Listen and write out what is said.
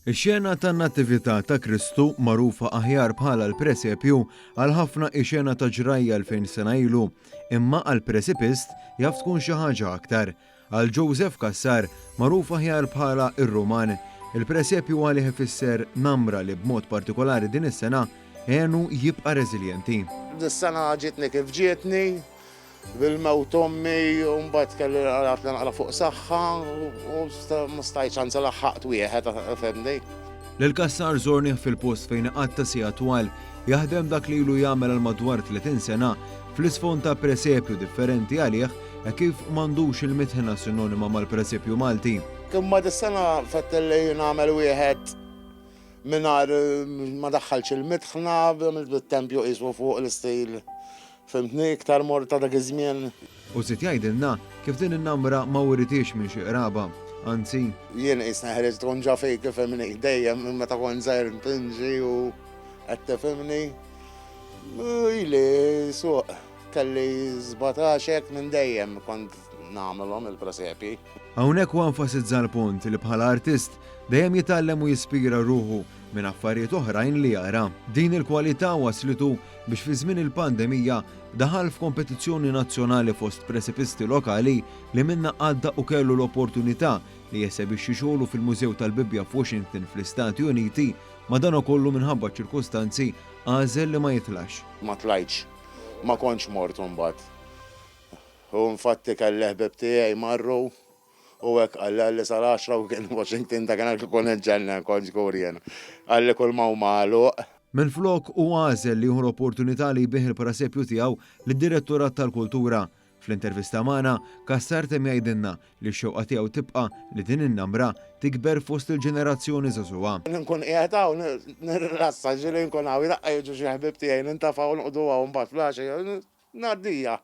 Ix-xena tan-Nattività ta' Kristu magħrufa aħjar bħala l-Presepju għal ħafna ix-xena ta' ġrajja 2000 sena ilu, imma għal Presipist jaf tkun xi ħaġa aktar. Għal Joseph Kassar magħruf aħjar bħala ir-Ruman, il-Presepju għalih ifisser namra li b'mod partikolari din is-sena għenu jibqa' reżiljenti. Dis-sena ġietni kif ġietni, bil-mewt ommi, u mbagħad kelli naqra fuq saħħa u ma stajtx anzi laħħaqt wieħed fehmni. Lil Kassar żornih fil-post fejn qatt ta' sigħa twal jaħdem dak li ilu jagħmel għal madwar 30 sena fl-isfond ta' presepju differenti għalih kif m'għandux il-mitħna sinonima mal-Presepju Malti. Imma dis-sena fettelli nagħmel wieħed mingħajr ma daħħalx il-mitħna bit-tempju qisu fuq l-istil. Fimtni iktar morta dak iż-żmien. U sit jgħidilna kif din in-namra ma wuritix minn xi qraba, anzi. Jien qisna ħereġ tronġa fejn kif fehmni dejjem meta kont żgħir ntinġi u qed tifhimni. Ili suq kelli 17 hekk minn dejjem kont nagħmelhom il-presepji. Hawnhekk huwa nfasizza l-punt li bħala artist dejjem jitgħallem u jispira ruħu minn affarijiet oħrajn li jara. Din il-kwalità waslitu biex fi żmien il-pandemija daħal f'kompetizzjoni nazzjonali fost presipisti lokali li minna għadda u kellu l-opportunità li jesebixxi xogħlu fil-Mużew tal-Bibbja f'Washington fl-Istati Uniti, ma dan ukollu minħabba ċirkostanzi għażel li ma jitlax. Ma tlajtx, ma kontx mort mbagħad. U infatti kelli ħbib tiegħi marru u hekk għalli sar 10 u kien Washington ta' kien ikun ġenna kont Korean. Għalli kull ma hu magħluq. Minflok u għażel li jieħu l-opportunità li jbieħ il-presepju tiegħu lid-Direttorat tal-Kultura. Fl-intervista magħna Kassar temm jgħidilna li x-xewqa tiegħu tibqa' li din in-namra tikber fost il-ġenerazzjoni żagħżugħa. Nkun qiegħed hawn nirrassa ġieli nkun hawn jraqqa jiġu xi ħbieb tiegħi nintafgħu nqogħdu hawn mbagħad flaxi ngħaddija.